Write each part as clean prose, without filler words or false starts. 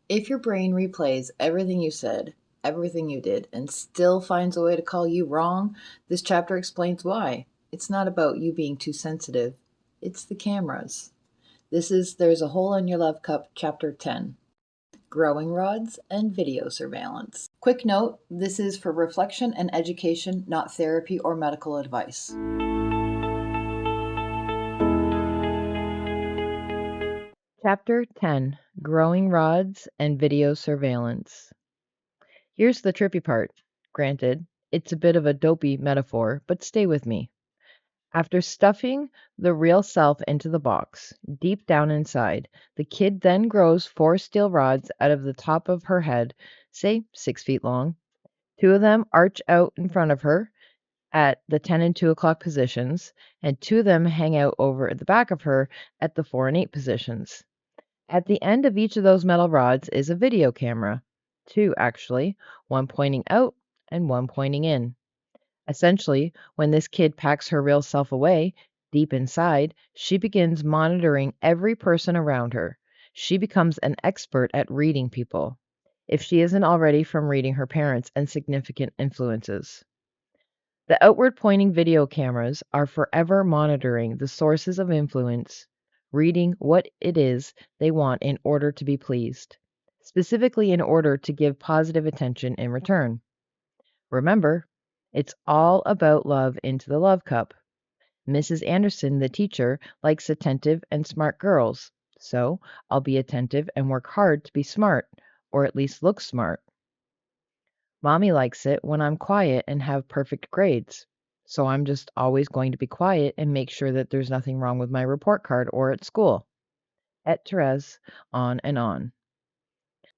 If your brain replays everything you said, everything you did, and still finds a way to call you wrong, this chapter explains why. It's not about you being too sensitive, it's the cameras. This is There's a Hole in Your Love Cup, Chapter 10, Growing Rods and Video Surveillance. Quick note, this is for reflection and education, not therapy or medical advice. Chapter 10, Growing Rods and Video Surveillance. Here's the trippy part. Granted, it's a bit of a dopey metaphor, but stay with me. After stuffing the real self into the box, deep down inside, the kid then grows 4 steel rods out of the top of her head, say 6 feet long. 2 of them arch out in front of her at the 10 and 2 o'clock positions, and 2 of them hang out over at the back of her at the 4 and 8 positions. At the end of each of those metal rods is a video camera. 2, actually, one pointing out and one pointing in. Essentially, when this kid packs her real self away, deep inside, she begins monitoring every person around her. She becomes an expert at reading people, if she isn't already from reading her parents and significant influences. The outward pointing video cameras are forever monitoring the sources of influence, reading what it is they want in order to be pleased, specifically in order to give positive attention in return. Remember, it's all about love into the love cup. Mrs. Anderson, the teacher, likes attentive and smart girls, so I'll be attentive and work hard to be smart, or at least look smart. Mommy likes it when I'm quiet and have perfect grades, so I'm just always going to be quiet and make sure that there's nothing wrong with my report card or at school. Et Therese, on and on.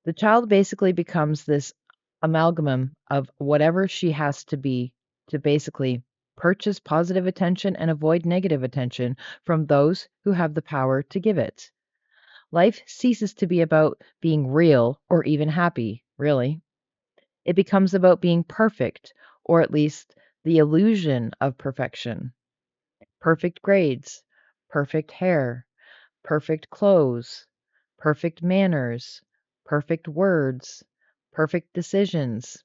The child basically becomes this amalgam of whatever she has to be to basically purchase positive attention and avoid negative attention from those who have the power to give it. Life ceases to be about being real or even happy, really. It becomes about being perfect, or at least the illusion of perfection. Perfect grades, perfect hair, perfect clothes, perfect manners, perfect words, perfect decisions,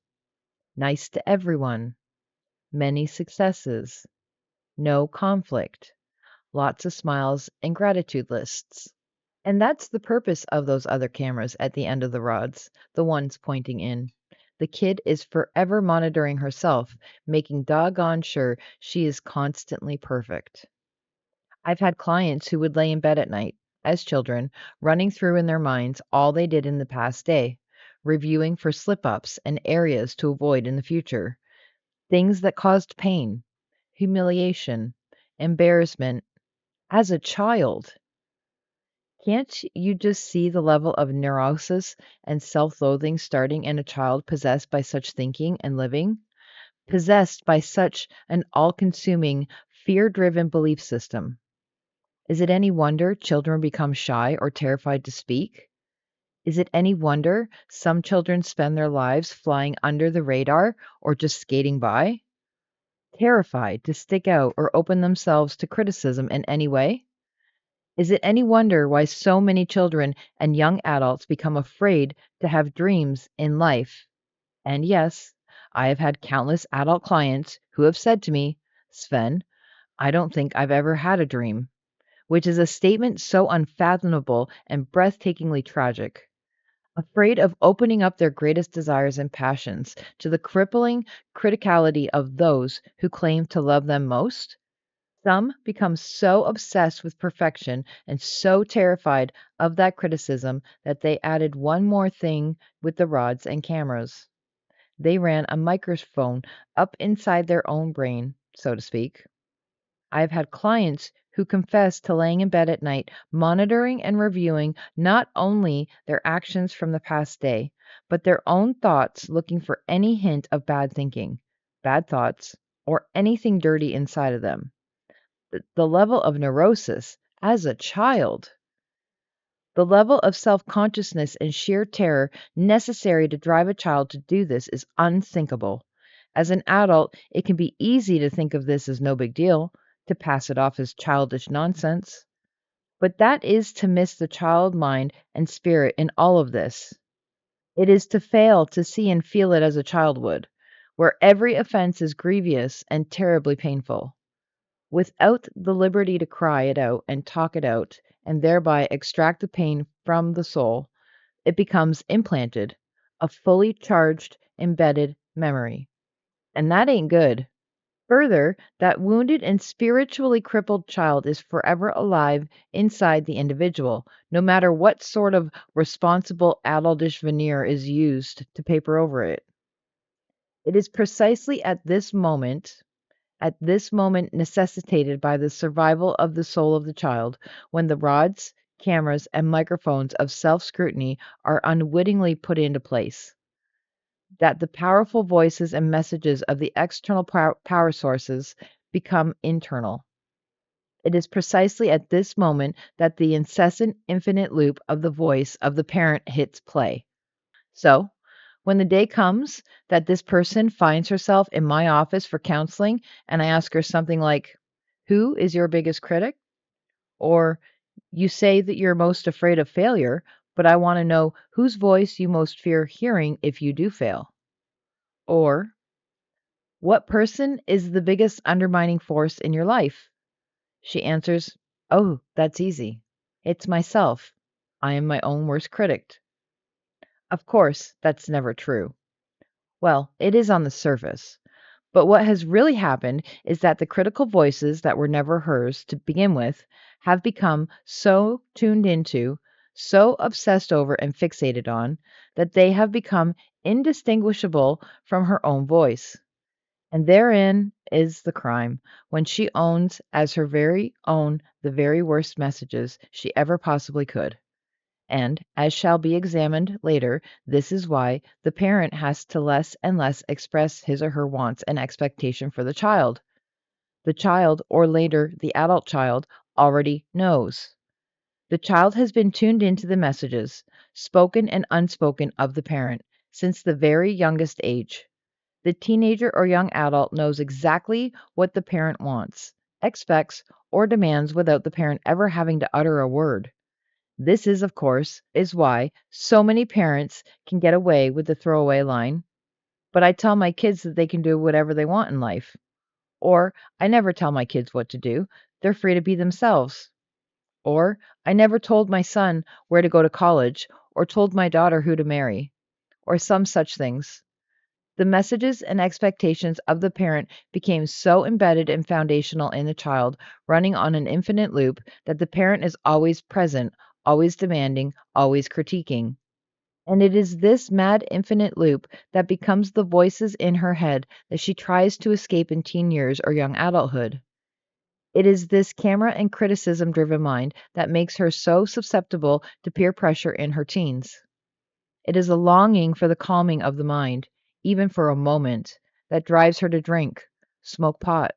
nice to everyone, many successes, no conflict, lots of smiles and gratitude lists. And that's the purpose of those other cameras at the end of the rods, the ones pointing in. The kid is forever monitoring herself, making doggone sure she is constantly perfect. I've had clients who would lay in bed at night, as children, running through in their minds all they did in the past day, reviewing for slip ups and areas to avoid in the future, things that caused pain, humiliation, embarrassment as a child. Can't you just see the level of neurosis and self loathing starting in a child possessed by such thinking and living? Possessed by such an all consuming, fear driven belief system? Is it any wonder children become shy or terrified to speak? Is it any wonder some children spend their lives flying under the radar or just skating by? Terrified to stick out or open themselves to criticism in any way? Is it any wonder why so many children and young adults become afraid to have dreams in life? And yes, I have had countless adult clients who have said to me, Sven, I don't think I've ever had a dream, which is a statement so unfathomable and breathtakingly tragic. Afraid of opening up their greatest desires and passions to the crippling criticality of those who claim to love them most? Some become so obsessed with perfection and so terrified of that criticism that they added one more thing with the rods and cameras. They ran a microphone up inside their own brain, so to speak. I've had clients who confess to laying in bed at night, monitoring and reviewing not only their actions from the past day, but their own thoughts, looking for any hint of bad thinking, bad thoughts, or anything dirty inside of them. The level of neurosis as a child, the level of self consciousness and sheer terror necessary to drive a child to do this is unthinkable. As an adult, it can be easy to think of this as no big deal, to pass it off as childish nonsense. But that is to miss the child mind and spirit in all of this. It is to fail to see and feel it as a child would, where every offense is grievous and terribly painful. Without the liberty to cry it out and talk it out, and thereby extract the pain from the soul, it becomes implanted, a fully charged, embedded memory. And that ain't good. Further, that wounded and spiritually crippled child is forever alive inside the individual, no matter what sort of responsible adultish veneer is used to paper over it. It is precisely at this moment necessitated by the survival of the soul of the child, when the rods, cameras, and microphones of self scrutiny are unwittingly put into place, that the powerful voices and messages of the external power sources become internal. It is precisely at this moment that the incessant infinite loop of the voice of the parent hits play. So, when the day comes that this person finds herself in my office for counseling and I ask her something like, "Who is your biggest critic?" Or, "You say that you're most afraid of failure, but I want to know whose voice you most fear hearing if you do fail." Or, "What person is the biggest undermining force in your life?" She answers, "Oh, that's easy. It's myself. I am my own worst critic." Of course, that's never true. Well, it is on the surface. But what has really happened is that the critical voices that were never hers to begin with have become so tuned into, so obsessed over and fixated on, that they have become indistinguishable from her own voice. And therein is the crime, when she owns as her very own the very worst messages she ever possibly could. And, as shall be examined later, this is why the parent has to less and less express his or her wants and expectation for the child. The child, or later the adult child, already knows. The child has been tuned into the messages, spoken and unspoken, of the parent since the very youngest age. The teenager or young adult knows exactly what the parent wants, expects, or demands without the parent ever having to utter a word. This is, of course, is why so many parents can get away with the throwaway line, "But I tell my kids that they can do whatever they want in life." Or, "I never tell my kids what to do. They're free to be themselves." Or, "I never told my son where to go to college or told my daughter who to marry." Or some such things. The messages and expectations of the parent became so embedded and foundational in the child, running on an infinite loop, that the parent is always present, always demanding, always critiquing. And it is this mad infinite loop that becomes the voices in her head that she tries to escape in teen years or young adulthood. It is this camera and criticism driven mind that makes her so susceptible to peer pressure in her teens. It is a longing for the calming of the mind, even for a moment, that drives her to drink, smoke pot,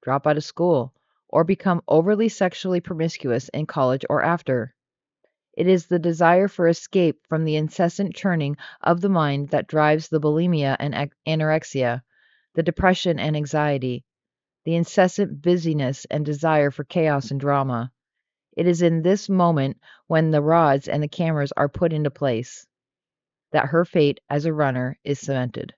drop out of school, or become overly sexually promiscuous in college or after. It is the desire for escape from the incessant churning of the mind that drives the bulimia and anorexia, the depression and anxiety, the incessant busyness and desire for chaos and drama. It is in this moment, when the rods and the cameras are put into place, that her fate as a runner is cemented.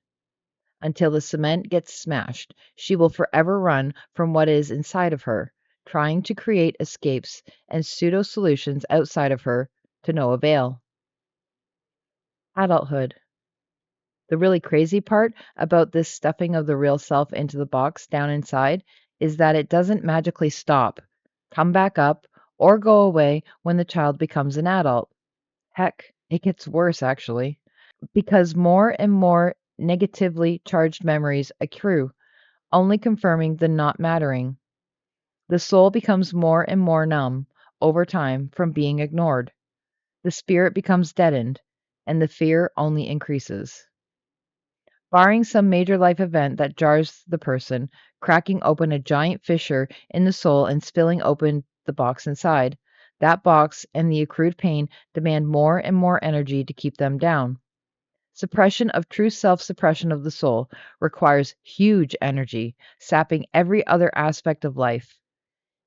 Until the cement gets smashed, she will forever run from what is inside of her, trying to create escapes and pseudo solutions outside of her, to no avail. Adulthood. The really crazy part about this stuffing of the real self into the box down inside is that it doesn't magically stop, come back up, or go away when the child becomes an adult. Heck, it gets worse actually, because more and more negatively charged memories accrue, only confirming the not mattering. The soul becomes more and more numb over time from being ignored. The spirit becomes deadened, and the fear only increases. Barring some major life event that jars the person, cracking open a giant fissure in the soul and spilling open the box inside, that box and the accrued pain demand more and more energy to keep them down. Suppression of true self suppression of the soul requires huge energy, sapping every other aspect of life.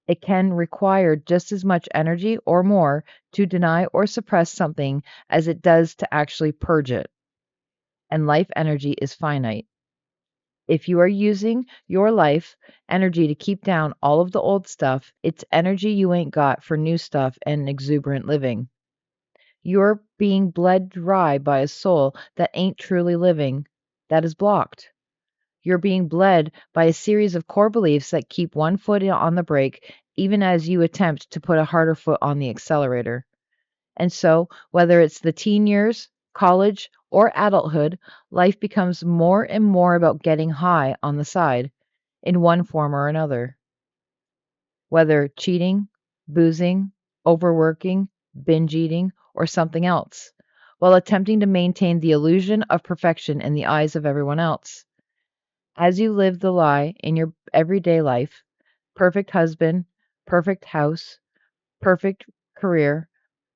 It can require just as much energy or more to deny or suppress something as it does to actually purge it. and life energy is finite. If you are using your life energy to keep down all of the old stuff, it's energy you ain't got for new stuff and exuberant living. You're being bled dry by a soul that ain't truly living, that is blocked. You're being bled by a series of core beliefs that keep one foot on the brake even as you attempt to put a harder foot on the accelerator. And so, whether it's the teen years, college, or adulthood, life becomes more and more about getting high on the side in one form or another. Whether cheating, boozing, overworking, binge eating, or something else, while attempting to maintain the illusion of perfection in the eyes of everyone else. As you live the lie in your everyday life, perfect husband, perfect house, perfect career,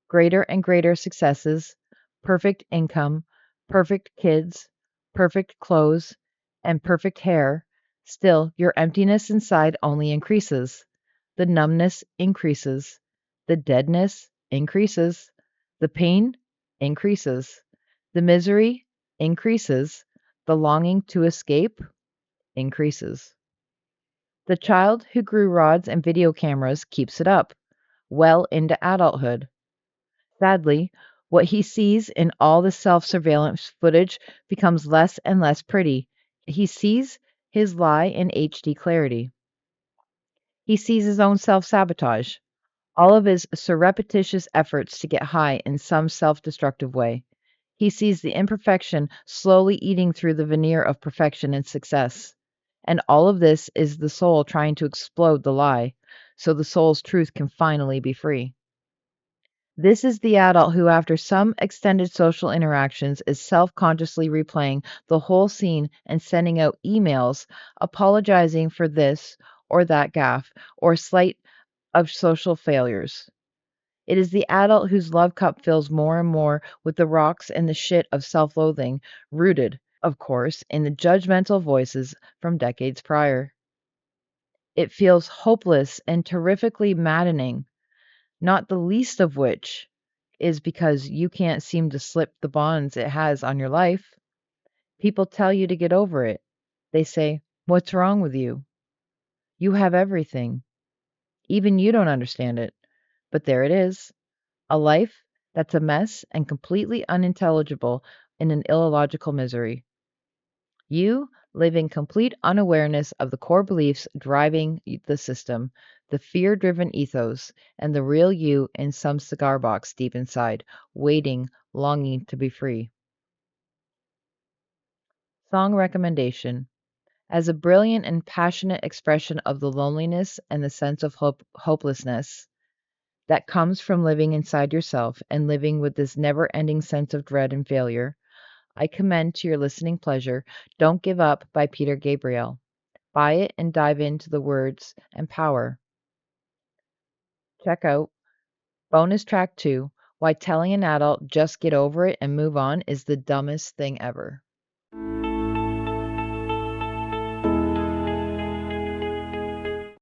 greater and greater successes, perfect income, perfect kids, perfect clothes, and perfect hair, still your emptiness inside only increases. The numbness increases. The deadness increases. The pain increases. The misery increases. The longing to escape increases. The child who grew rods and video cameras keeps it up, well into adulthood. Sadly, what he sees in all the self surveillance footage becomes less and less pretty. He sees his lie in HD clarity. He sees his own self sabotage, all of his surreptitious efforts to get high in some self destructive way. He sees the imperfection slowly eating through the veneer of perfection and success. And all of this is the soul trying to explode the lie, so the soul's truth can finally be free. This is the adult who, after some extended social interactions, is self consciously replaying the whole scene and sending out emails apologizing for this or that gaffe or slight of social failures. It is the adult whose love cup fills more and more with the rocks and the shit of self loathing, rooted, of course, in the judgmental voices from decades prior. It feels hopeless and terrifically maddening, not the least of which is because you can't seem to slip the bonds it has on your life. People tell you to get over it. They say, "What's wrong with you? You have everything." Even you don't understand it. But there it is, a life that's a mess and completely unintelligible in an illogical misery. You live in complete unawareness of the core beliefs driving the system, the fear driven ethos, and the real you in some cigar box deep inside, waiting, longing to be free. Song recommendation. As a brilliant and passionate expression of the loneliness and the sense of hopelessness that comes from living inside yourself and living with this never ending sense of dread and failure, I commend to your listening pleasure Don't Give Up by Peter Gabriel. Buy it and dive into the words and power. Check out bonus track 2, Why Telling an Adult Just Get Over It and Move On is the Dumbest Thing Ever.